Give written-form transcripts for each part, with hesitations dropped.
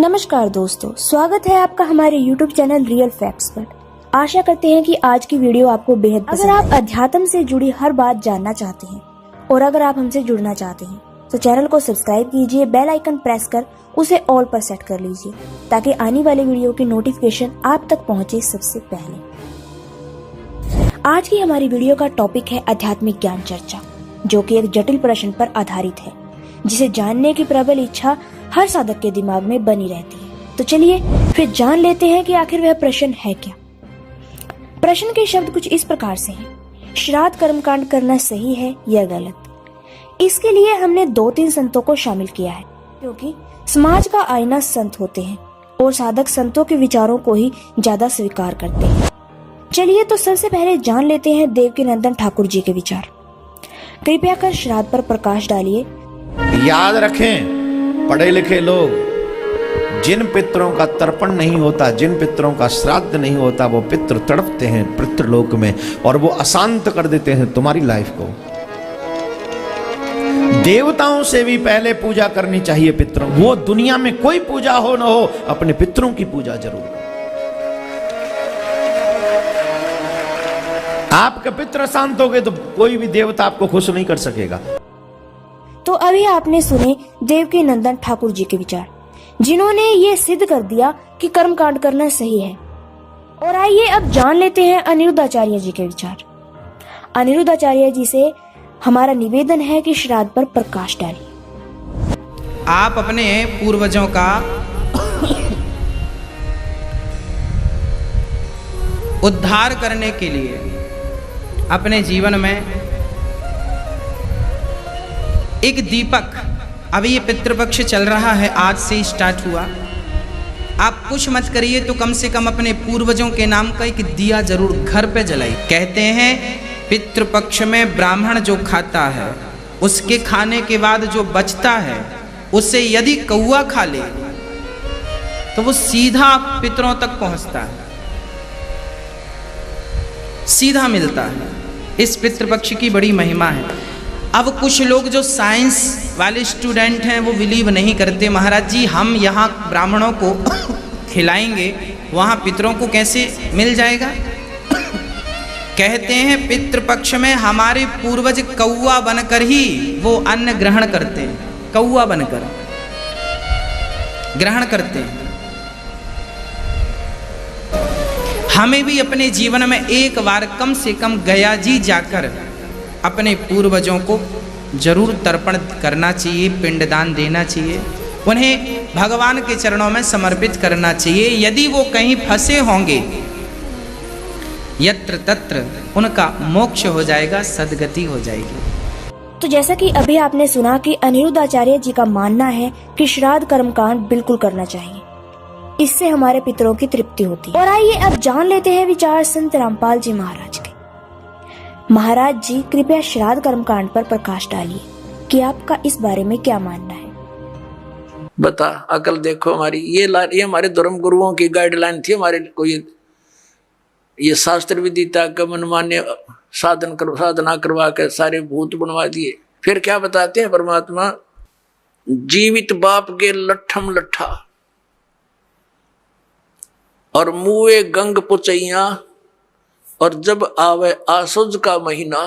नमस्कार दोस्तों, स्वागत है आपका हमारे YouTube चैनल रियल फैक्ट्स पर। आशा करते हैं कि आज की वीडियो आपको बेहद पसंद आएगी। अगर आप अध्यात्म से जुड़ी हर बात जानना चाहते हैं और अगर आप हमसे जुड़ना चाहते हैं तो चैनल को सब्सक्राइब कीजिए, बेल आइकन प्रेस कर उसे ऑल पर सेट कर लीजिए ताकि आने वाले वीडियो की नोटिफिकेशन आप तक पहुँचे सबसे पहले। आज की हमारी वीडियो का टॉपिक है आध्यात्मिक ज्ञान चर्चा, जो कि एक जटिल प्रश्न पर आधारित है जिसे जानने की प्रबल इच्छा हर साधक के दिमाग में बनी रहती है। तो चलिए फिर जान लेते हैं कि आखिर वह प्रश्न है क्या। प्रश्न के शब्द कुछ इस प्रकार से हैं: श्राद्ध कर्मकांड करना सही है या गलत? इसके लिए हमने 2-3 संतों को शामिल किया है, क्योंकि समाज का आईना संत होते हैं और साधक संतों के विचारों को ही ज्यादा स्वीकार करते हैं। चलिए तो सबसे पहले जान लेते हैं देवकीनंदन ठाकुर जी के विचार। कृपया कर श्राद्ध पर प्रकाश डालिए। याद रखें पढ़े लिखे लोग, जिन पितरों का तर्पण नहीं होता, जिन पितरों का श्राद्ध नहीं होता, वो पितृ तड़पते हैं पितृलोक में और वो अशांत कर देते हैं तुम्हारी लाइफ को। देवताओं से भी पहले पूजा करनी चाहिए पितरों। वो दुनिया में कोई पूजा हो ना हो, अपने पितरों की पूजा जरूर। आपके पितृ अशांत हो गए तो कोई भी देवता आपको खुश नहीं कर सकेगा। तो अभी आपने सुने देवकीनंदन ठाकुर जी के विचार, जिन्होंने ये सिद्ध कर दिया कि कर्मकांड करना सही है। और आइए अब जान लेते हैं अनिरुद्धाचार्य जी के विचार। अनिरुद्धाचार्य जी से हमारा निवेदन है कि श्राद्ध पर प्रकाश डालिए। आप अपने पूर्वजों का उद्धार करने के लिए अपने जीवन में एक दीपक, अभी ये पितृपक्ष चल रहा है, आज से स्टार्ट हुआ, आप कुछ मत करिए तो कम से कम अपने पूर्वजों के नाम का एक दिया जरूर घर पे जलाइए। कहते हैं पितृपक्ष में ब्राह्मण जो खाता है उसके खाने के बाद जो बचता है उसे यदि कौवा खा ले तो वो सीधा पितरों तक पहुंचता है, सीधा मिलता है। इस पितृपक्ष की बड़ी महिमा है। अब कुछ लोग जो साइंस वाले स्टूडेंट हैं वो बिलीव नहीं करते, महाराज जी हम यहाँ ब्राह्मणों को खिलाएंगे, वहाँ पितरों को कैसे मिल जाएगा? कहते हैं पितृपक्ष में हमारे पूर्वज कौवा बनकर ही वो अन्न ग्रहण करते हैं, कौवा बनकर ग्रहण करते हैं। हमें भी अपने जीवन में एक बार कम से कम गया जी जाकर अपने पूर्वजों को जरूर तर्पण करना चाहिए, पिंडदान देना चाहिए, उन्हें भगवान के चरणों में समर्पित करना चाहिए। यदि वो कहीं फंसे होंगे यत्र तत्र उनका मोक्ष हो जाएगा, सद्गति हो जाएगी। तो जैसा कि अभी आपने सुना कि अनिरुद्धाचार्य जी का मानना है कि श्राद्ध कर्मकांड बिल्कुल करना चाहिए, इससे हमारे पितरों की तृप्ति होती है। और आइए अब जान लेते हैं विचार संत रामपाल जी महाराज के। महाराज जी कृपया श्राद्ध कर्मकांड पर प्रकाश डालिए कि आपका इस बारे में क्या मानना है। बता अकल देखो हमारी, ये हमारे धर्म गुरुओं की गाइडलाइन थी। हमारे को ये शास्त्र विदिता का मनमान्य साधना करवा कर सारे भूत बनवा दिए। फिर क्या बताते हैं परमात्मा? जीवित बाप के लट्ठम लट्ठा और मुए गंग पुचैया, और जब आवे आसुज का महीना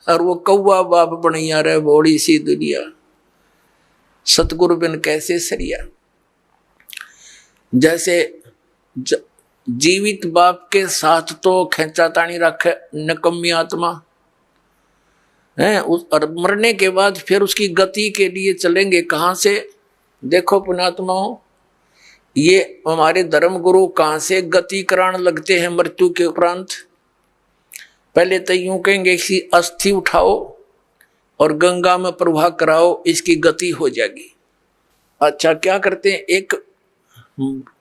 और वो कौवा बाप बनैया रहे बड़ी सी दुनिया, सतगुरु बिन कैसे सरिया। जैसे जीवित बाप के साथ तो खेचा तानी रखे नकम्मी आत्मा है, और मरने के बाद फिर उसकी गति के लिए चलेंगे कहाँ से? देखो पुण्यात्माओं, ये हमारे धर्म गुरु कहाँ से गति कराने लगते हैं मृत्यु के उपरांत? पहले तो यूं कहेंगे कि अस्थि उठाओ और गंगा में प्रवाह कराओ, इसकी गति हो जाएगी। अच्छा क्या करते हैं? एक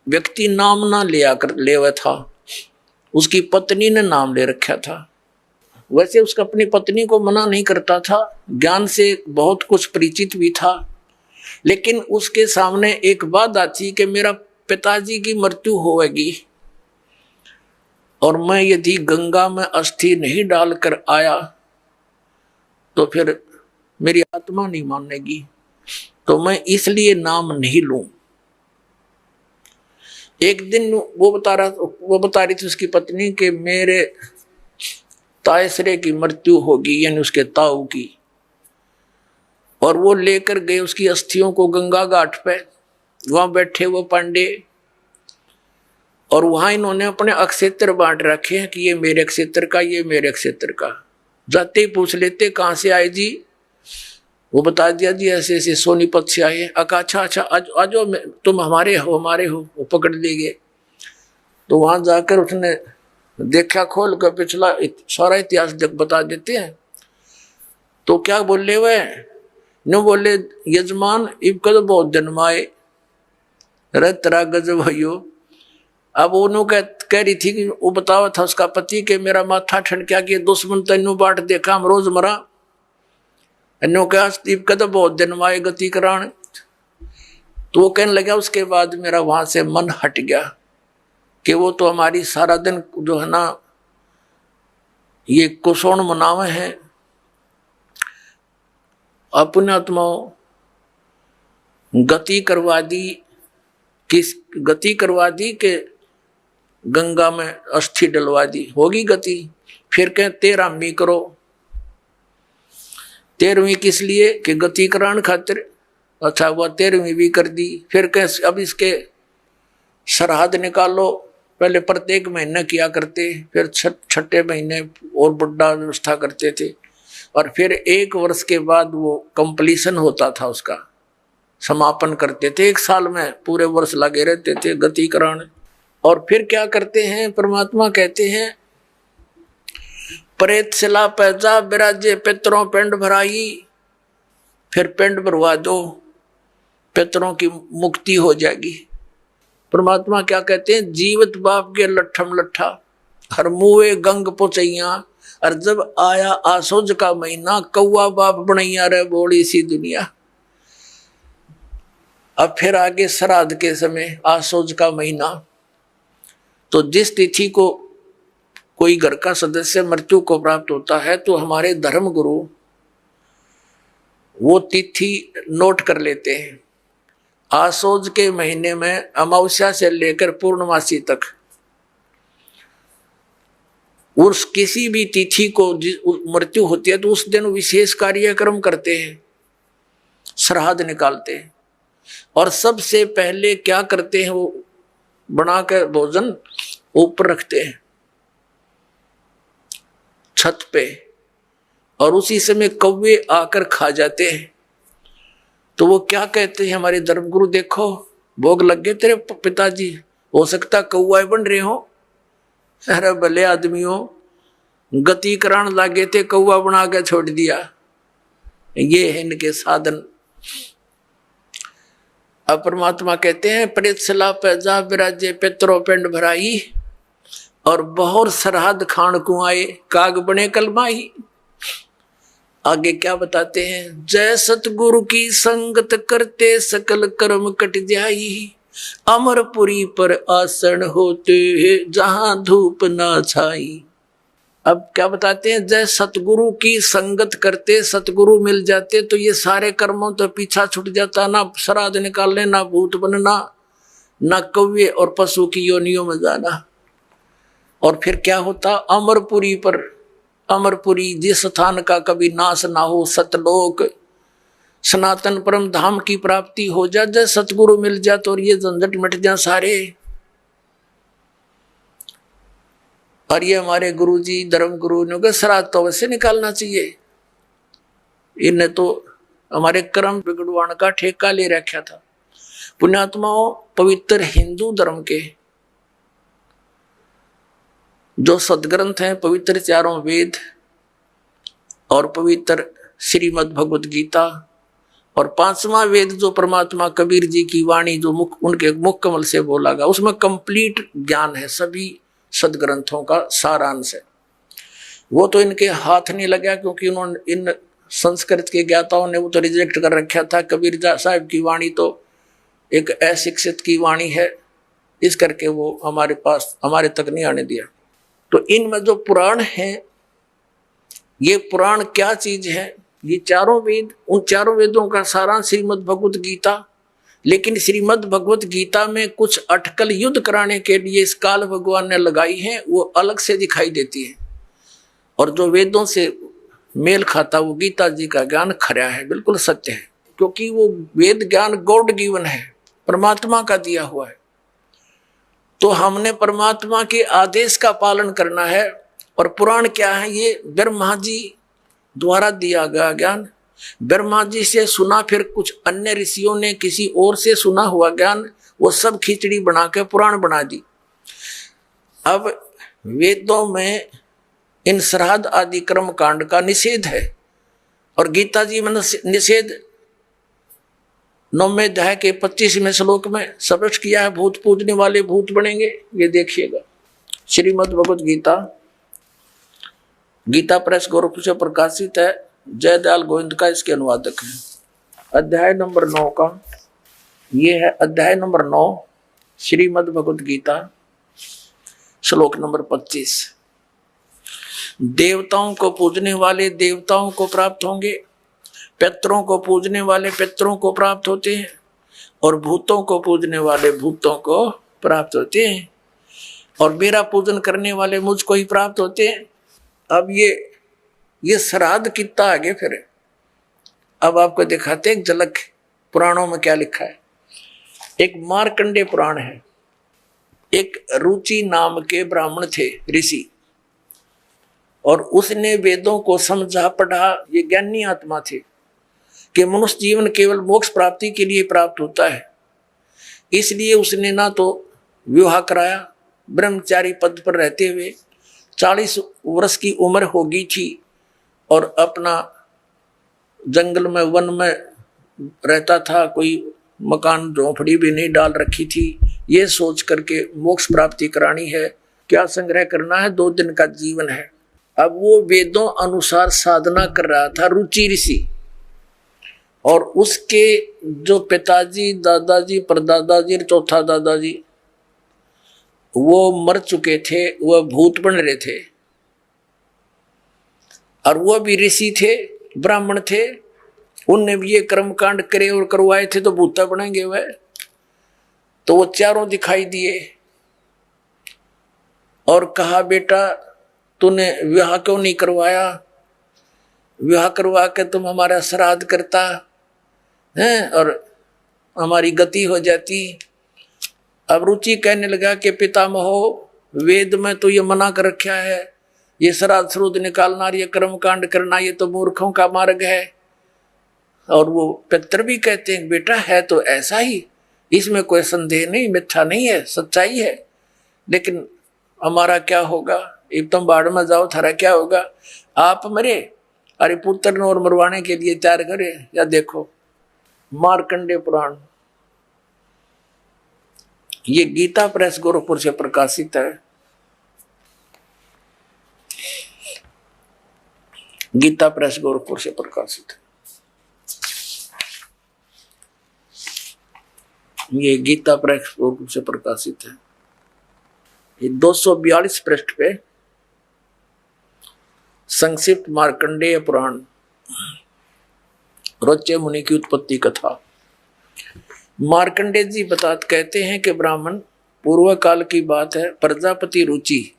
व्यक्ति नाम ना ले हुआ था, उसकी पत्नी ने नाम ले रखा था। वैसे उसका अपनी पत्नी को मना नहीं करता था, ज्ञान से बहुत कुछ परिचित भी था, लेकिन उसके सामने एक बात आती कि मेरा पिताजी की मृत्यु होगी और मैं यदि गंगा में अस्थि नहीं डालकर आया तो फिर मेरी आत्मा नहीं मानेगी, तो मैं इसलिए नाम नहीं लूं। एक दिन वो बता रही थी उसकी पत्नी कि मेरे तायसरे की मृत्यु होगी, यानी उसके ताऊ की। और वो लेकर गए उसकी अस्थियों को गंगा घाट पे, वहां बैठे वो पांडे, और वहां इन्होंने अपने अक्षेत्र बांट रखे हैं कि ये मेरे अक्षेत्र का, ये मेरे अक्षेत्र का। जाते ही पूछ लेते कहाँ से आए जी, वो बता दिया जी ऐसे ऐसे सोनीपत से आए। अच्छा अच्छा आज तुम हमारे हो वो पकड़ ले गए। तो वहां जाकर उसने देखा, खोल कर पिछला सारा इतिहास बता देते हैं। तो क्या बोले वह न बोले, यजमान इब कद बहुत जन्म आए तेरा गजब भयो। अब उन्होंने कह रही थी कि वो बतावा था उसका पति कि मेरा माथा ठनक्या कि दुश्मन तेनू बाट देखा हम रोज मरा। इन्हों कहा इब कद बहुत जन्म आए गति कराण। तो वो कहने लगा उसके बाद मेरा वहां से मन हट गया कि वो तो हमारी सारा दिन जो है ना ये कुशोण मनावे हैं। अपने आत्माओं गति करवा दी, किस गति करवा दी कि गंगा में अस्थि डलवा दी, होगी गति। फिर कहें 13वीं करो। 13वीं किस लिए कि गति कराने खातिर। अच्छा वह 13वीं भी कर दी। फिर कहें अब इसके सरहद निकालो। पहले प्रत्येक महीने किया करते, फिर छठे महीने और बड़ा व्यवस्था करते थे, और फिर 1 वर्ष के बाद वो कंप्लीशन होता था, उसका समापन करते थे। 1 साल में पूरे वर्ष लगे रहते थे गति कराने। और फिर क्या करते हैं, परमात्मा कहते हैं प्रेत सिला पैजा बिराजे पितरों पिंड भराई। फिर पिंड भरवा दो, पितरों की मुक्ति हो जाएगी। परमात्मा क्या कहते हैं, जीवित बाप के लट्ठम लट्ठा हर मुए गंग पुचैया। और जब आया आसोज का महीना, कौआ बाप बनैया रे बोली सी दुनिया। अब फिर आगे श्राद्ध के समय आसोज का महीना। तो जिस तिथि को कोई घर का सदस्य मृत्यु को प्राप्त होता है तो हमारे धर्म गुरु वो तिथि नोट कर लेते हैं। आसोज के महीने में अमावस्या से लेकर पूर्णमासी तक उस किसी भी तिथि को मृत्यु होती है तो उस दिन विशेष कार्यक्रम करते हैं, श्राद्ध निकालते हैं। और सबसे पहले क्या करते हैं, वो बनाकर भोजन ऊपर रखते हैं छत पे, और उसी समय कौवे आकर खा जाते हैं। तो वो क्या कहते हैं हमारे धर्मगुरु, देखो भोग लग गए तेरे पिताजी, हो सकता कौआ बन रहे हो। अरे भले आदमियों, गति करान लागे थे, कौआ बना के छोड़ दिया। ये है इनके साधन। अब परमात्मा कहते हैं प्रेत सला पैजा बिराजे पितरों पिंड भराई। और बहुत सरहद खान को आए, काग बने कलमाही। आगे क्या बताते हैं, जय सतगुरु की संगत करते सकल कर्म कट जाई। अमरपुरी पर आसन होते जहां धूप ना छाई। अब क्या बताते हैं, जय सतगुरु की संगत करते, सतगुरु मिल जाते तो ये सारे कर्मों तो पीछा छूट जाता, ना श्राद्ध निकालने, ना भूत बनना, ना कौवे और पशु की योनियों में जाना। और फिर क्या होता, अमरपुरी पर, अमरपुरी जिस स्थान का कभी नाश ना हो, सतलोक सनातन परम धाम की प्राप्ति हो जा, जय सतगुरु मिल जा तो ये झंझट मिट जा सारे। और ये हमारे गुरुजी धर्म गुरु ने श्राद्ध तो वैसे निकालना चाहिए। इन्हें तो हमारे कर्म बिगड़वाने का ठेका ले रखा था। पुण्यात्माओं, पवित्र हिंदू धर्म के जो सदग्रंथ हैं, पवित्र 4 वेद और पवित्र श्रीमद् भगवत गीता, और 5वां वेद जो परमात्मा कबीर जी की वाणी जो उनके मुख कमल से बोला गया, उसमें कंप्लीट ज्ञान है, सभी सदग्रंथों का सारांश है। वो तो इनके हाथ नहीं लगा, क्योंकि उन्होंने इन संस्कृत के ज्ञाताओं ने वो तो रिजेक्ट कर रखा था। कबीर साहब की वाणी तो एक अशिक्षित की वाणी है, इस करके वो हमारे पास, हमारे तक नहीं आने दिया। तो इनमें जो पुराण हैं, ये पुराण क्या चीज है, ये 4 वेद, उन 4 वेदों का सारांश श्रीमद् भगवत गीता, लेकिन श्रीमद् भगवत गीता में कुछ अटकल युद्ध कराने के लिए इस काल भगवान ने लगाई है, वो अलग से दिखाई देती है। और जो वेदों से मेल खाता वो गीता जी का ज्ञान खरा है, बिल्कुल सत्य है, क्योंकि वो वेद ज्ञान गॉड गिवन है, परमात्मा का दिया हुआ है। तो हमने परमात्मा के आदेश का पालन करना है। और पुराण क्या है? ये ब्रह्मा जी द्वारा दिया गया ज्ञान, ब्रह्मा जी से सुना, फिर कुछ अन्य ऋषियों ने किसी और से सुना हुआ ज्ञान, वो सब खिचड़ी बना के पुराण बना दी। अब वेदों में इन श्राद्ध आदि कर्म कांड का निषेध है, और गीता जी में निषेध 9वें अध्याय के 25वें श्लोक में स्पष्ट किया है, भूत पूजने वाले भूत बनेंगे। ये देखिएगा, श्रीमद् भगवत गीता, गीता प्रेस गोरखपुर से प्रकाशित है, जयदयाल गोविंद का इसके अनुवादक है। अध्याय नंबर 9 का ये है, अध्याय नंबर 9 श्रीमद् भगवत गीता, श्लोक नंबर 25। देवताओं को पूजने वाले देवताओं को प्राप्त होंगे, पितरों को पूजने वाले पितरों को प्राप्त होते हैं, और भूतों को पूजने वाले भूतों को प्राप्त होते हैं, और मेरा पूजन करने वाले मुझको ही प्राप्त होते हैं। अब ये श्राद्ध कितना आगे फिर, अब आपको दिखाते हैं एक झलक पुराणों में क्या लिखा है। एक मार्कंडेय पुराण है। एक रुचि नाम के ब्राह्मण थे, ऋषि, और उसने वेदों को समझा पढ़ा। ये ज्ञानी आत्मा थे कि मनुष्य जीवन केवल मोक्ष प्राप्ति के लिए प्राप्त होता है, इसलिए उसने ना तो विवाह कराया, ब्रह्मचारी पद पर रहते हुए 40 वर्ष की उम्र हो गई थी, और अपना जंगल में वन में रहता था, कोई मकान झोंपड़ी भी नहीं डाल रखी थी। ये सोच करके मोक्ष प्राप्ति करानी है, क्या संग्रह करना है, 2 दिन का जीवन है। अब वो वेदों अनुसार साधना कर रहा था, रुचि ऋषि, और उसके जो पिताजी, दादाजी, परदादाजी, चौथा दादाजी वो मर चुके थे, वह भूत बन रहे थे, और वो भी ऋषि थे, ब्राह्मण थे। उनने भी ये कर्म कांड करे और करवाए थे, तो भूता बनेंगे वह। तो वो चारों दिखाई दिए और कहा, बेटा तूने विवाह क्यों नहीं करवाया? विवाह करवा के तुम हमारा श्राद्ध करता है और हमारी गति हो जाती। अब रुचि कहने लगा कि पितामहो, वेद में तो ये मना कर रखा है, ये श्राद्ध श्रुद्ध निकालना, ये कर्म कांड करना, ये तो मूर्खों का मार्ग है। और वो पितर भी कहते हैं, बेटा है तो ऐसा ही, इसमें कोई संदेह नहीं, मिथ्या नहीं है, सच्चाई है। लेकिन हमारा क्या होगा? एक तुम बाढ़ में जाओ, थारा क्या होगा? आप मरे, अरे पुत्र और मरवाने के लिए तैयार करे। या देखो मार्कंडेय पुराण, ये गीता प्रेस गोरखपुर से प्रकाशित है। गीता प्रेस गोरखपुर से प्रकाशित है। ये गीता प्रेस गोरखपुर से प्रकाशित है। ये 242 पृष्ठ पे संक्षिप्त मार्कंडेय पुराण, रोच्य मुनि की उत्पत्ति कथा। मार्कंडेय जी कहते हैं कि ब्राह्मण, पूर्व काल की बात है, प्रजापति रुचि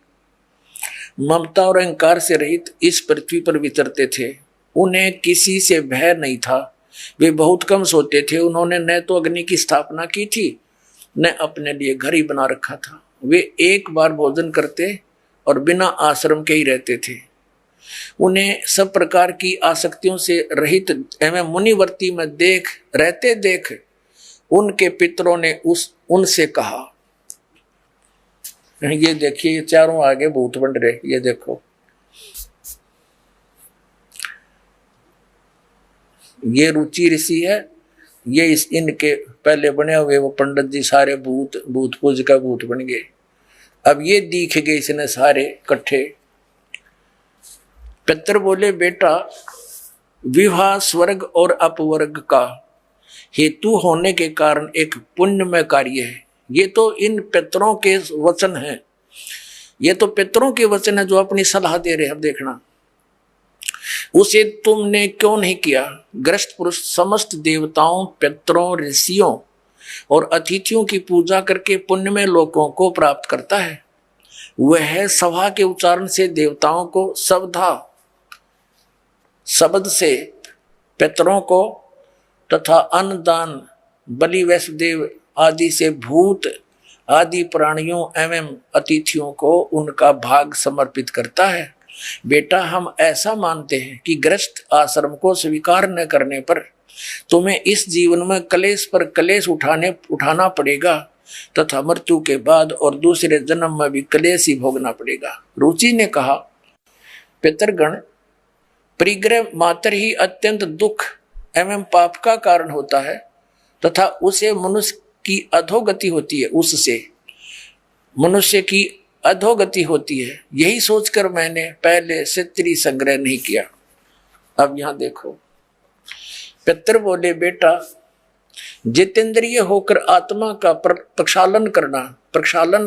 ममता और अहंकार से रहित इस पृथ्वी पर विचरते थे। उन्हें किसी से भय नहीं था, वे बहुत कम सोते थे। उन्होंने न तो अग्नि की स्थापना की थी, न अपने लिए घर ही बना रखा था। वे एक बार भोजन करते और बिना आश्रम के ही रहते थे। उन्हें सब प्रकार की आसक्तियों से रहित एवं मुनिवर्ती में देख उनके पितरों ने उनसे कहा, ये देखिए ये चारों आगे भूत बन रहे, ये देखो, ये रुचि ऋषि है, ये इनके पहले बने हुए वो पंडित जी सारे भूत पूज का भूत बन गए। अब ये दिख गए इसने सारे इकट्ठे। पितर बोले, बेटा विवाह स्वर्ग और अपवर्ग का हेतु होने के कारण एक पुण्यमय कार्य है। ये तो इन पितरों के वचन हैं, ये तो पितरों के वचन है जो अपनी सलाह दे रहे हैं। अब देखना, उसे तुमने क्यों नहीं किया? ग्रस्त पुरुष समस्त देवताओं, पितरों, ऋषियों और अतिथियों की पूजा करके पुण्यमय लोकों को प्राप्त करता है। वह सभा के उच्चारण से देवताओं को शब्दा शब्द से पितरों को तथा अन्नदान बलि वैष्णदेव आदि से भूत आदि प्राणियों एवं अतिथियों को उनका भाग समर्पित करता है। बेटा, हम ऐसा मानते हैं कि गृहस्थ आश्रम को स्वीकार न करने पर तुम्हें इस जीवन में कलेश पर कलेश उठाना पड़ेगा तथा मृत्यु के बाद और दूसरे जन्म में भी कलेश ही भोगना पड़ेगा। रुचि ने कहा, पितरगण, परिग्रह मात्र ही अत्यंत दुख एवं पाप का कारण होता है तथा उसे मनुष्य की अधोगति होती है, उससे मनुष्य की अधोगति होती है। यही सोचकर मैंने पहले से त्रि संग्रह नहीं किया। अब यहां देखो, पितर बोले, बेटा, जितेंद्रिय होकर आत्मा का प्रक्षालन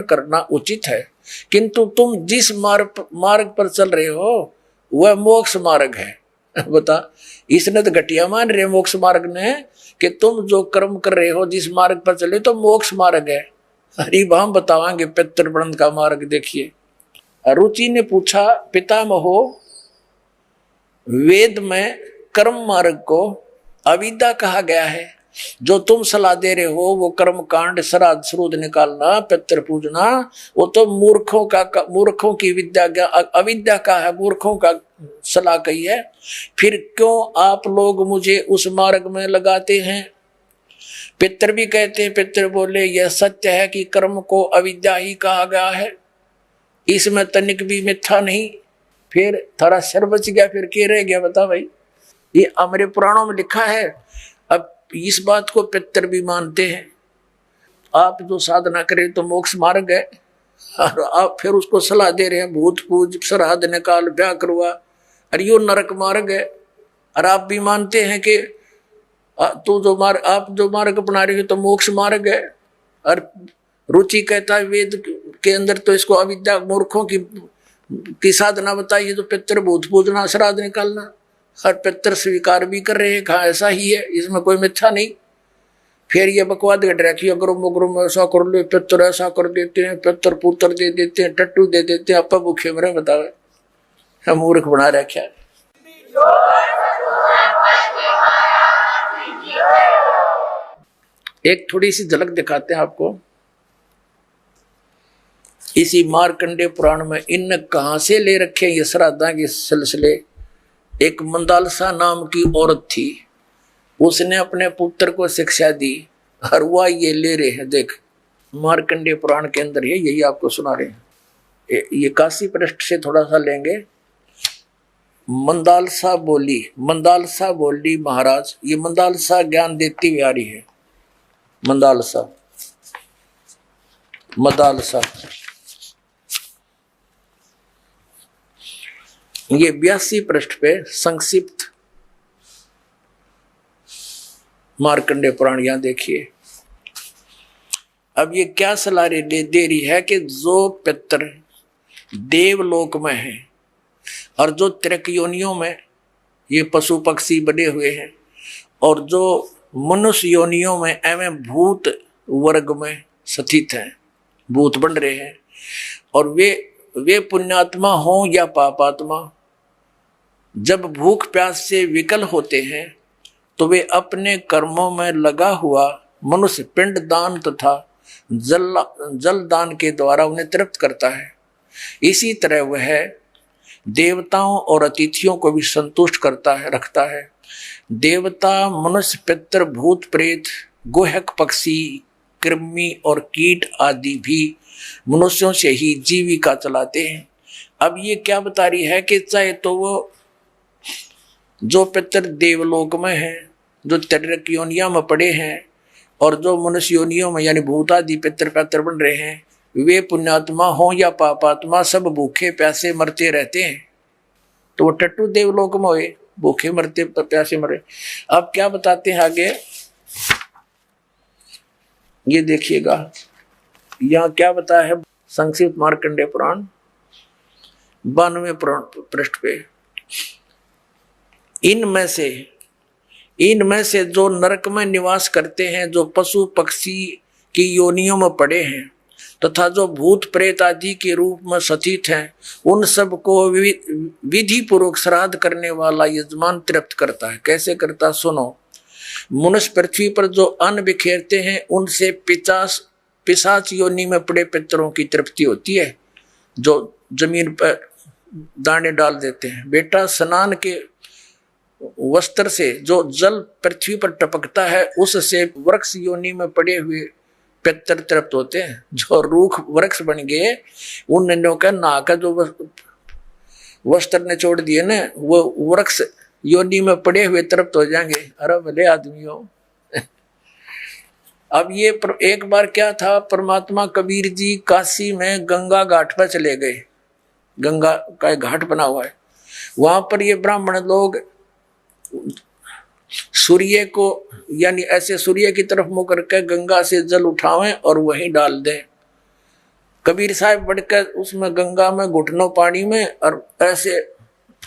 करना उचित है, किंतु तुम जिस मार्ग पर चल रहे हो वह मोक्ष मार्ग है। बता, इसने तो घटिया मान रहे मोक्ष मार्ग ने कि तुम जो कर्म कर रहे हो जिस मार्ग पर चले तो मोक्ष मार्ग है। हरिभ हम बतावांगे पितृवृंद का मार्ग। देखिए, रुचि ने पूछा, पितामहो, वेद में कर्म मार्ग को अविद्या कहा गया है। जो तुम सलाह दे रहे हो वो कर्म कांड, श्राद्ध श्रूद निकालना, पितृ पूजना, वो तो मूर्खों की विद्या, अविद्या का है, मूर्खों का सलाह कही है। फिर क्यों आप लोग मुझे उस मार्ग में लगाते हैं? पितर भी कहते हैं, पितर बोले, यह सत्य है कि कर्म को अविद्या ही कहा गया है, इसमें तनिक भी मिथ्या नहीं। फिर थारा सर बच गया, फिर क्या रह गया? बता भाई, ये हमारे पुराणों में लिखा है। अब इस बात को पितर भी मानते हैं। आप जो साधना करें तो मोक्ष मार्ग है, और आप फिर उसको सलाह दे रहे हैं भूत पूज, श्राद्ध निकाल, ब्याह करवा, अरे यो नरक मार्ग है। और आप भी मानते हैं कि आप जो मार्ग अपना रहे हो तो मोक्ष मार्ग है। और रुचि कहता है वेद के अंदर तो इसको अविद्या, मूर्खों की साधना बताइए, तो पितर भूत पूजना, श्राद्ध निकालना, और पितर स्वीकार भी कर रहे हैं, कहा ऐसा ही है, इसमें कोई मिथ्या नहीं। फिर ये बकवाद घट रखी, अगर ऐसा कर लो, पितर ऐसा कर देते हैं, पितर पुत्र दे देते हैं, टट्टू दे देते हैं, अपा भूखे मरे। बतावे हम मूर्ख बना रखा है। एक थोड़ी सी झलक दिखाते हैं आपको इसी मार्कंडे पुराण में। इन कहां से ले रखे ये श्राद्धा के सिलसिले। एक मंदालसा नाम की औरत थी, उसने अपने पुत्र को शिक्षा दी, और वह ये ले रहे हैं। देख, मार्कंडे पुराण के अंदर है, यही आपको सुना रहे हैं। ये काशी पृष्ठ से थोड़ा सा लेंगे। मंदालसा बोली महाराज, ये मंदालसा ज्ञान देती हुई आ रही है। मंदालसा ये 82 पृष्ठ पे संक्षिप्त मार्कंडे पुराण, यहां देखिए। अब ये क्या सलाह दे रही है कि जो पितर देवलोक में है और जो त्रिक योनियों में ये पशु पक्षी बने हुए हैं, और जो मनुष्य योनियों में एवं भूत वर्ग में स्थित हैं, भूत बन रहे हैं, और वे पुण्यात्मा हो या पापात्मा, जब भूख प्यास से विकल होते हैं तो वे अपने कर्मों में लगा हुआ मनुष्य पिंड दान तथा जल दान के द्वारा उन्हें तृप्त करता है। इसी तरह वह देवताओं और अतिथियों को भी संतुष्ट रखता है। देवता, मनुष्य, पितर, भूत, प्रेत, गोहक, पक्षी, कृमि और कीट आदि भी मनुष्यों से ही जीविका चलाते हैं। अब ये क्या बता रही है कि चाहे तो वो जो पितर देवलोक में हैं, जो त्रिक योनियों में पड़े हैं, और जो मनुष्य योनियों में यानी भूत आदि पितर पैतर बन रहे हैं, वे पुण्यात्मा हो या पापात्मा, सब भूखे प्यासे मरते रहते हैं। तो वो टट्टू देवलोक में हुए, भूखे मरते प्यासे मरे। अब क्या बताते हैं आगे, ये देखिएगा यहाँ क्या बताया है संक्षिप्त मार्कंडे पुराण 92 पृष्ठ पे। इनमें से इनमें से जो नरक में निवास करते हैं, जो पशु पक्षी की योनियों में पड़े हैं तथा जो भूत प्रेत आदि के रूप में सतीत हैं, उन सब को विधि पूर्वक श्राद्ध करने वाला यजमान तृप्त करता है। कैसे करता, सुनो। मनुष्य पृथ्वी पर जो अन्न बिखेरते हैं उनसे पिशाच योनि में पड़े पितरों की तृप्ति होती है, जो जमीन पर दाने डाल देते हैं। बेटा, स्नान के वस्त्र से जो जल पृथ्वी पर टपकता है उससे वृक्ष योनि में पड़े हुए पितर तृप्त होते हैं। जो रूख वृक्ष बन गए उन का नहा का जो वस्त्र ने छोड़ दिए ना, वो वृक्ष योनि में पड़े हुए तृप्त हो जाएंगे। अरे भले आदमी हो। अब ये एक बार क्या था, परमात्मा कबीर जी काशी में गंगा घाट पर चले गए। गंगा का एक घाट बना हुआ है, वहां पर ये ब्राह्मण लोग सूर्य को यानी ऐसे सूर्य की तरफ मुंह करके गंगा से जल उठावें और वहीं डाल दें। कबीर साहब बढ़कर उसमें गंगा में घुटनों पानी में और ऐसे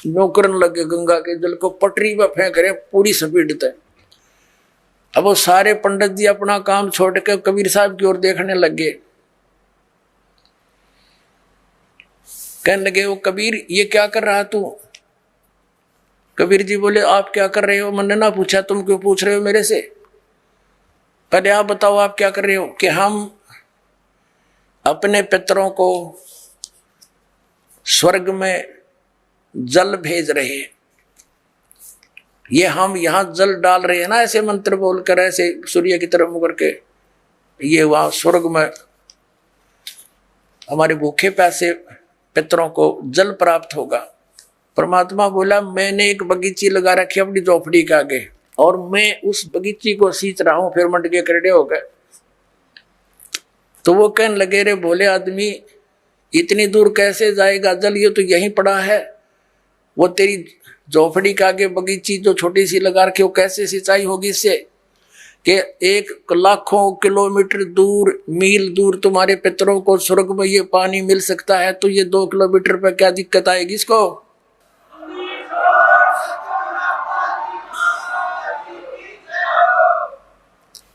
नौकरन लगे गंगा के जल को, पटरी पर फेंक रहे पूरी स्पीड तक। अब वो सारे पंडित जी अपना काम छोड़ कर कबीर साहब की ओर देखने लगे। कहने लगे, वो कबीर ये क्या कर रहा तू? कबीर जी बोले, आप क्या कर रहे हो? मैंने ना पूछा, तुम क्यों पूछ रहे हो मेरे से? पहले आप बताओ आप क्या कर रहे हो? कि हम अपने पितरों को स्वर्ग में जल भेज रहे हैं। ये हम यहां जल डाल रहे हैं ना, ऐसे मंत्र बोलकर, ऐसे सूर्य की तरफ मुकर के, ये वहां स्वर्ग में हमारे भूखे प्यासे पितरों को जल प्राप्त होगा। परमात्मा बोला, मैंने एक बगीची लगा रखी अपनी झोपड़ी के आगे और मैं उस बगीची को सींच रहा हूं। फिर मंडके करड़े हो गए। तो वो कहने लगे, रे भोले आदमी, इतनी दूर कैसे जाएगा जल? ये तो यहीं पड़ा है। वो तेरी झोपड़ी के आगे बगीची जो छोटी सी लगा रखी, वो कैसे सिंचाई होगी इससे? कि 1 लाखों किलोमीटर दूर, मील दूर तुम्हारे पितरों को स्वर्ग में ये पानी मिल सकता है, तो ये 2 किलोमीटर पर क्या दिक्कत आएगी इसको?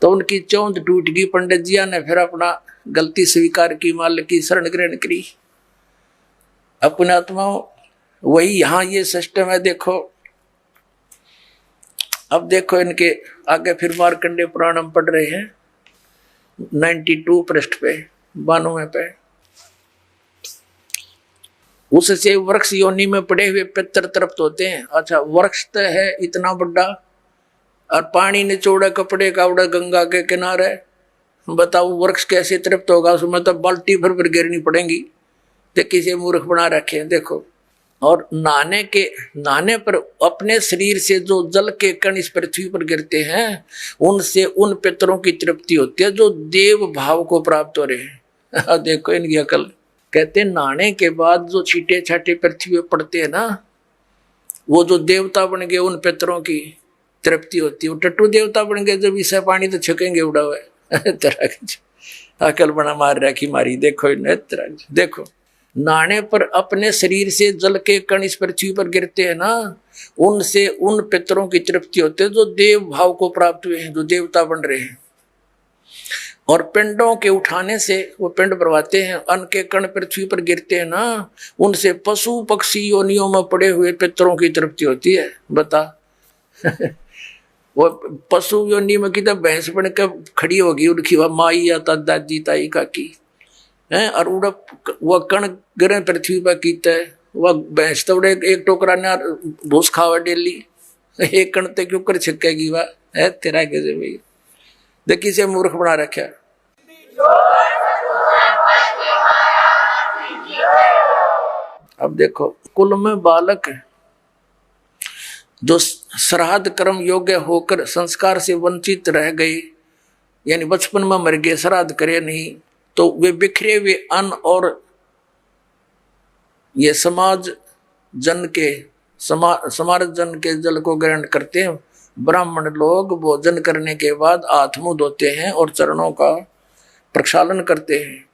तो उनकी चौंध टूट गई। पंडित जिया ने फिर अपना गलती स्वीकार की, माल की शरण ग्रहण करी। अपने आत्माओं, वही यहां ये सिस्टम है। देखो, अब देखो इनके आगे फिर मार्कंडे पुराण हम पढ़ रहे हैं 92 पृष्ठ पे, 92 पे। उससे वृक्ष योनि में पड़े हुए पितर तृप्त होते हैं। अच्छा, वृक्ष तो है इतना बड़ा और पानी निचोड़ा कपड़े का उड़ा गंगा के किनारे, बताओ वृक्ष कैसे तृप्त होगा? उसमें तो बाल्टी भर गिरनी पड़ेगी। तो किसी मूर्ख बना रखे हैं। देखो, और नहाने पर अपने शरीर से जो जल के कण इस पृथ्वी पर गिरते हैं उनसे उन पितरों की तृप्ति होती है जो देव भाव को प्राप्त हो रहे हैं। देखो इनकी अकल। कहते नहाने के बाद जो छींटे छाटे पृथ्वी पर पड़ते हैं ना, वो जो देवता बन गए उन पितरों की तृप्ति होती है। वो टट्टू देवता बन गए, जब इसे पानी तो छकेंगे उड़ा हुआ अकल बना मार रखी मारी। देखो देखो, नहाने पर अपने शरीर से जल के कण इस पृथ्वी पर गिरते हैं ना, उनसे उन पितरों की तृप्ति होती है जो देव भाव को प्राप्त हुए हैं, जो देवता बन रहे हैं। और पिंडों के उठाने से वो पिंड भरवाते हैं, अन्न के कण पृथ्वी पर गिरते हैं ना, उनसे पशु पक्षी योनियों में पड़े हुए पितरों की तृप्ति होती है। बता वो पशु योनि में की तो भैंस बन के खड़ी होगी, उनकी वह माई या दादी ताई काकी है, और उड़ा वह कण गिरे पृथ्वी पर कीता है। वह भैंस तो उड़े एक टोकरा ने भूस खावा डेली, एक कण ते क्यों कर छिकेगी वह है तेरा कैसे भाई? देखी से मूर्ख बना रखा। अब देखो, कुल में बालक जो श्राद्ध कर्म योग्य होकर संस्कार से वंचित रह गए, यानी बचपन में मर गए, श्राद्ध करे नहीं, तो वे बिखरे हुए अन्न और ये समाज जन के जल को ग्रहण करते हैं। ब्राह्मण लोग भोजन करने के बाद हाथ मुंह धोते हैं और चरणों का प्रक्षालन करते हैं।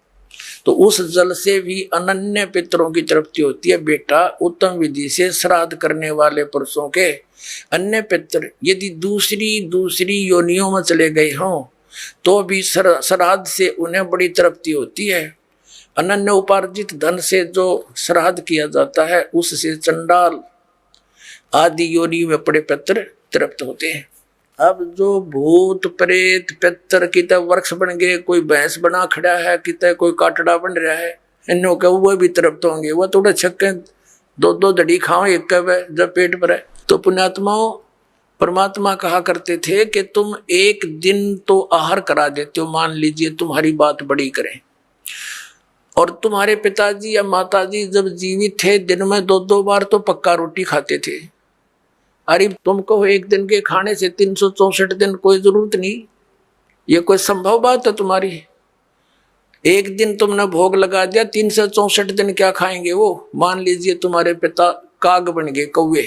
तो उस जल से भी अनन्य पितरों की तृप्ति होती है। बेटा, उत्तम विधि से श्राद्ध करने वाले पुरुषों के अन्य पितर यदि दूसरी योनियों में चले गए हों तो भी श्राद्ध से उन्हें बड़ी तृप्ति होती है। अनन्य उपार्जित धन से जो श्राद्ध किया जाता है उससे चंडाल आदि योनि में पड़े पितर तृप्त होते हैं। अब जो भूत प्रेत पितर कितने वृक्ष बन गए, कोई भैंस बना खड़ा है, कितने कोई काटड़ा बन रहा है, इन्हों के वो भी तृप्त होंगे। वो थोड़े छक्के दो दड़ी खाओ एक कब जब पेट भरे। तो पुण्यात्माओं, परमात्मा कहा करते थे कि तुम एक दिन तो आहार करा देते हो, मान लीजिए तुम्हारी बात बड़ी करें, और तुम्हारे पिताजी या माताजी जब जीवित थे दिन में 2-2 बार तो पक्का रोटी खाते थे। अरे तुमको एक दिन के खाने से 364 दिन कोई जरूरत नहीं, ये कोई संभव बात है तुम्हारी? एक दिन तुमने भोग लगा दिया, 364 दिन क्या खाएंगे वो? मान लीजिए तुम्हारे पिता काग बन गए, कौवे,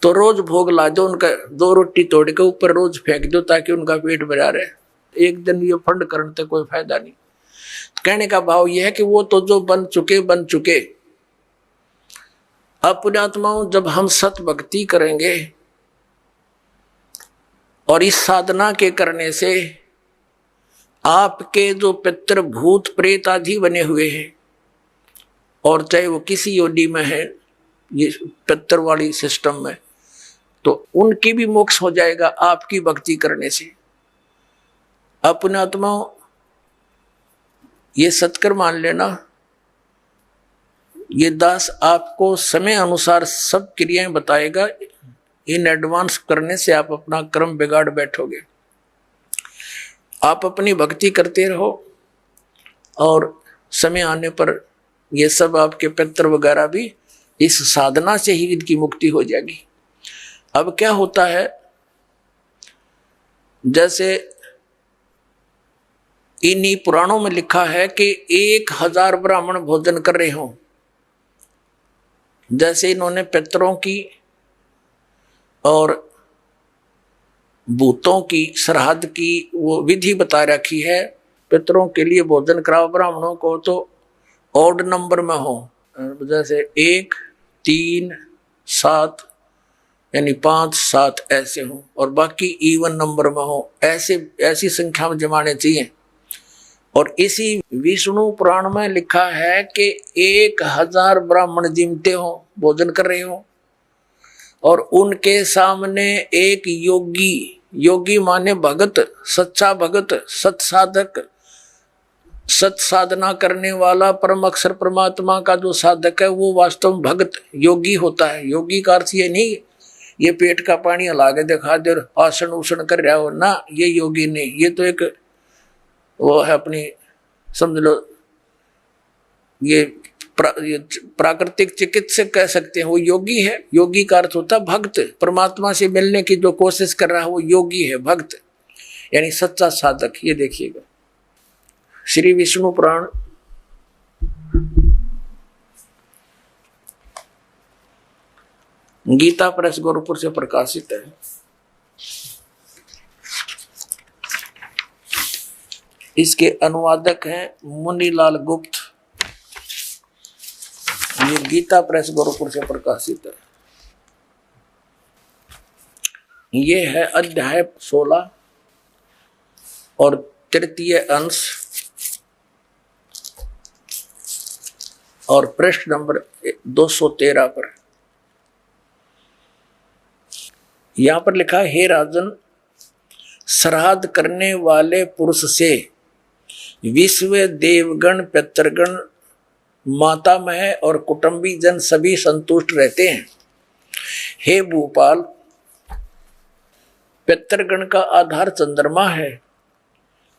तो रोज भोग ला दो उनका, 2 रोटी तोड़ के ऊपर रोज फेंक दो ताकि उनका पेट भरा रहे। एक दिन ये फंड करने से कोई फायदा नहीं। कहने का भाव यह है कि वो तो जो बन चुके। अब पुण्यात्माओं, जब हम सत भक्ति करेंगे और इस साधना के करने से आपके जो पितृ भूत प्रेत आदि बने हुए हैं, और चाहे वो किसी योनि में है ये पितृ वाली सिस्टम में, तो उनकी भी मोक्ष हो जाएगा आपकी भक्ति करने से। अब पुण्यात्माओं, ये सत्कर मान लेना, ये दास आपको समय अनुसार सब क्रियाएं बताएगा। इन एडवांस करने से आप अपना क्रम बिगाड़ बैठोगे। आप अपनी भक्ति करते रहो और समय आने पर ये सब आपके पितर वगैरह भी इस साधना से ही इनकी मुक्ति हो जाएगी। अब क्या होता है, जैसे इन्हीं पुराणों में लिखा है कि 1000 ब्राह्मण भोजन कर रहे हों, जैसे इन्होंने पितरों की और भूतों की श्राद्ध की वो विधि बता रखी है। पितरों के लिए भोजन कराओ ब्राह्मणों को तो ऑड नंबर में हो, जैसे 1, 3, 7 यानी 5, 7 ऐसे हो, और बाकी इवन नंबर में हो, ऐसी संख्या में जमाने चाहिए। और इसी विष्णु पुराण में लिखा है कि 1000 ब्राह्मण जिमते हो, भोजन कर रहे हो, और उनके सामने एक योगी माने भगत, सच्चा भगत, सत्साधक, सत साधना करने वाला परम अक्षर परमात्मा का जो साधक है वो वास्तव में भगत योगी होता है। योगी का अर्थ ये नहीं ये पेट का पानी हला के दिखा दे और आसन उसन कर रहा हो ना, ये योगी नहीं। ये तो एक वो है अपनी, समझ लो ये प्राकृतिक चिकित्सक कह सकते हैं, वो योगी है। योगी का अर्थ होता है भक्त, परमात्मा से मिलने की जो कोशिश कर रहा है वो योगी है, भक्त यानी सच्चा साधक। ये देखिएगा श्री विष्णु पुराण गीता प्रेस गोरखपुर से प्रकाशित है। इसके अनुवादक हैं मुनीलाल गुप्त। ये गीता प्रेस गोरखपुर से प्रकाशित है। ये है अध्याय 16 और तृतीय अंश और पृष्ठ नंबर 213 पर। यहां पर लिखा है, हे राजन, श्राद्ध करने वाले पुरुष से विश्व देवगण, पितृगण, मातामह और कुटुंबी जन सभी संतुष्ट रहते हैं। हे भूपाल, पितृगण का आधार चंद्रमा है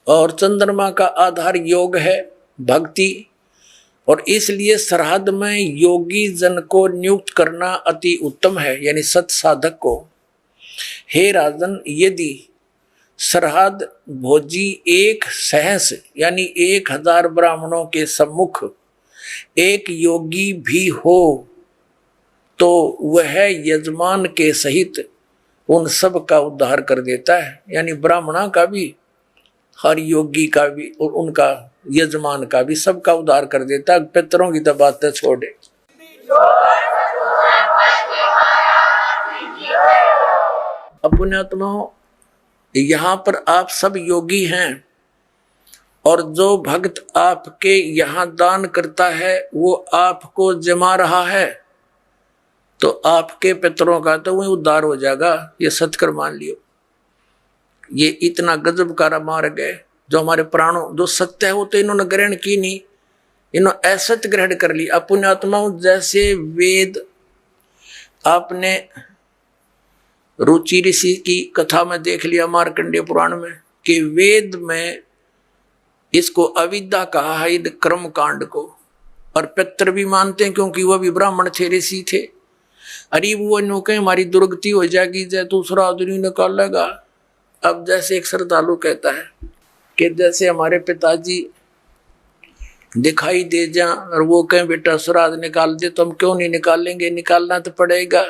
और चंद्रमा का आधार योग है, भक्ति, और इसलिए श्राद्ध में योगी जन को नियुक्त करना अति उत्तम है, यानी सत साधक को। हे राजन, यदि श्राद्ध भोजी एक सहस यानी 1000 ब्राह्मणों के सम्मुख एक योगी भी हो तो वह यजमान के सहित उन सब का उद्धार कर देता है, यानी ब्राह्मणा का भी, हर योगी का भी और उनका यजमान का भी, सबका उद्धार कर देता। पितरों की तो बात छोड़े। अब पुण्यात्माओं, यहाँ पर आप सब योगी हैं और जो भक्त आपके यहाँ दान करता है वो आपको जमा रहा है, तो आपके पितरों का तो वही उद्धार हो जाएगा। ये सत्कर मान लियो। ये इतना गजब का मार्ग है जो हमारे प्राणों, जो सत्य है वो तो इन्होंने ग्रहण की नहीं, इन्होंने असत्य ग्रहण कर ली। अब पुण्यात्माओं, जैसे वेद, आपने रुचि ऋषि की कथा में देख लिया मार्कंडेय पुराण में कि वेद में इसको अविद्या कहा है, इन कर्म कांड को। और पितर भी मानते हैं क्योंकि वह भी ब्राह्मण थे, ऋषि थे। अरे वो नो कहे हमारी दुर्गति हो जाएगी, जय दूसरा आदमी निकालेगा। अब जैसे एक श्रद्धालु कहता है कि जैसे हमारे पिताजी दिखाई दे जा और वो कहें बेटा श्राद्ध निकाल दे, तो हम क्यों नहीं निकालेंगे, निकालना तो पड़ेगा।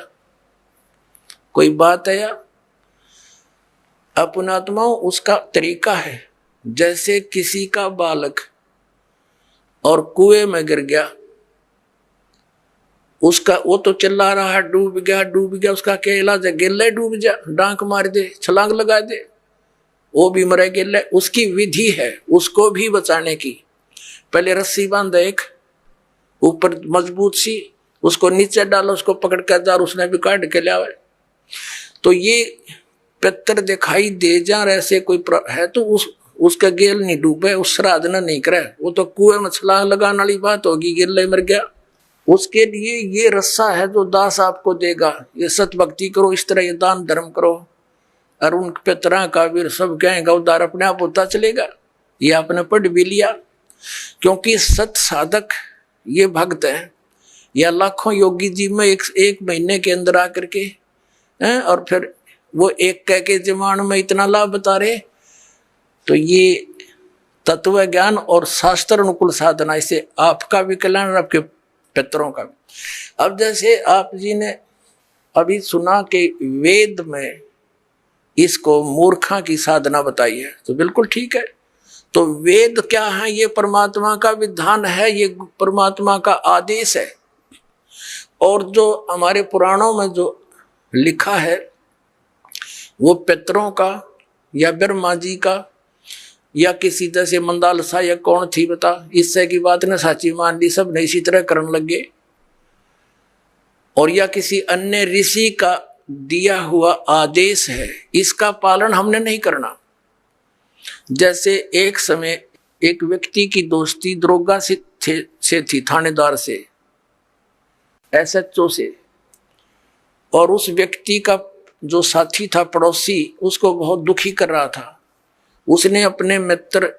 कोई बात है या? अपनात्माओं, उसका तरीका है। जैसे किसी का बालक और कुएं में गिर गया, उसका वो तो चिल्ला रहा है डूब गया डूब गया, उसका क्या इलाज है? गिल्ले डूब जा, डांक मार दे, छलांग लगा दे, वो भी मरे गिल्ले। उसकी विधि है उसको भी बचाने की। पहले रस्सी बांध एक ऊपर मजबूत सी, उसको नीचे डालो, उसको पकड़ कर जा, उसने भी काट के लिया। तो ये पितर दिखाई दे जा ऐसे कोई है तो उसका गेल नहीं डूबे, उस श्राद्ध न नहीं करे, वो तो कुएं में छलांग लगाने वाली बात होगी, गिल्ले मर गया। उसके लिए ये रस्सा है जो दास आपको देगा। ये सत भक्ति करो, इस तरह ये दान धर्म करो, और उन पितरा का भी सब कहेंगे उद्धार अपने आप होता चलेगा। ये आपने पढ़ भी लिया, क्योंकि सत साधक ये भक्त है, या लाखों योगी जी में एक महीने के अंदर आकर के हैं, और फिर वो एक कह के जमान में इतना लाभ बता रहे। तो ये तत्व ज्ञान और शास्त्र अनुकूल साधना, इससे आपका भी कल्याण और आपके पितरों का भी। अब जैसे आप जी ने अभी सुना कि वेद में इसको मूर्खा की साधना बताई है, तो बिल्कुल ठीक है। तो वेद क्या है? ये परमात्मा का विधान है, ये परमात्मा का आदेश है। और जो हमारे पुराणों में जो लिखा है वो पितरों का या ब्रह्मा जी का या किसी जैसे मंदालसा या कौन थी बता, इससे की बात ने साची मान ली, सब ने इसी तरह करने लगे। और या किसी अन्य ऋषि का दिया हुआ आदेश है, इसका पालन हमने नहीं करना। जैसे एक समय एक व्यक्ति की दोस्ती दरोगा से थी, थानेदार से, SHO से, और उस व्यक्ति का जो साथी था पड़ोसी उसको बहुत दुखी कर रहा था। उसने अपने मित्र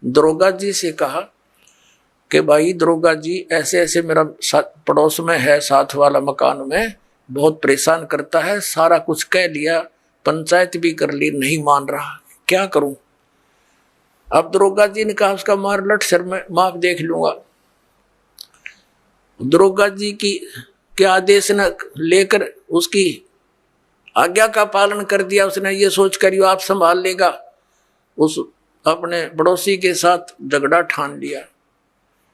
दरोगा जी से कहा कि भाई दरोगा जी, ऐसे ऐसे मेरा पड़ोस में है, साथ वाला मकान में, बहुत परेशान करता है, सारा कुछ कह लिया, पंचायत भी कर ली, नहीं मान रहा, क्या करूं? अब दरोगा जी ने कहा उसका मार लट सर में माफ देख लूंगा। दरोगा जी के आदेश न लेकर उसकी आज्ञा का पालन कर दिया। उसने ये सोच कर आप संभाल लेगा, उस अपने पड़ोसी के साथ झगड़ा ठान लिया,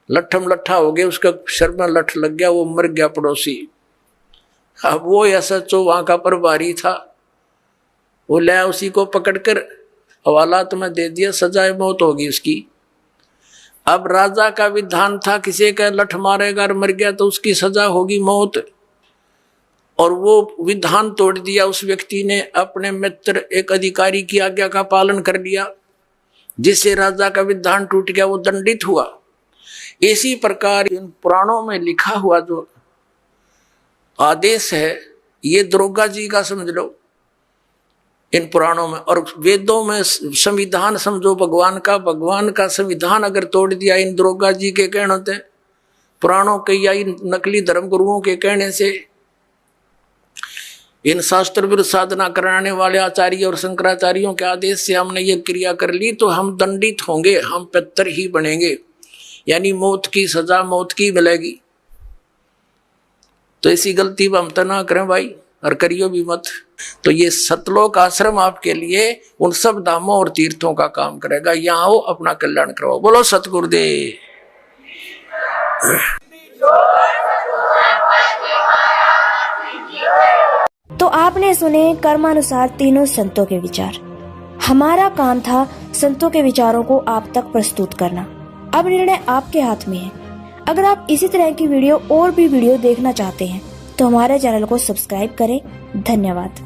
लट्ठम लट्ठा हो गया, उसका सर में लठ लग गया, वो मर गया पड़ोसी। अब वो SHO वहां का प्रभारी था, वो ले उसी को पकड़कर हवालात में दे दिया, सजाए मौत होगी उसकी। अब राजा का विधान था किसी का लठ मारेगा और मर गया तो उसकी सजा होगी मौत, और वो विधान तोड़ दिया उस व्यक्ति ने। अपने मित्र एक अधिकारी की आज्ञा का पालन कर लिया, जिससे राजा का विधान टूट गया, वो दंडित हुआ। इसी प्रकार इन पुराणों में लिखा हुआ जो आदेश है, ये दरोगा जी का समझ लो इन पुराणों में। और वेदों में संविधान समझो भगवान का संविधान अगर तोड़ दिया इन दरोगा जी के कहने से, पुराणों के या इन नकली धर्म गुरुओं के कहने से, इन शास्त्र विरुद्ध साधना कराने वाले आचार्य और शंकराचार्यों के आदेश से हमने ये क्रिया कर ली, तो हम दंडित होंगे, हम पितर ही बनेंगे, यानी मौत की सजा मौत की मिलेगी। तो ऐसी गलती हम तो ना करें भाई। और करियो भी मत। तो ये सतलोक आश्रम आपके लिए उन सब धामों और तीर्थों का काम करेगा। यहाँ आओ, अपना कल्याण करवाओ। बोलो सतगुरुदेव। तो आपने सुने कर्मानुसार तीनों संतों के विचार। हमारा काम था संतों के विचारों को आप तक प्रस्तुत करना। अब निर्णय आपके हाथ में है। अगर आप इसी तरह की वीडियो और भी वीडियो देखना चाहते हैं तो हमारे चैनल को सब्सक्राइब करें। धन्यवाद।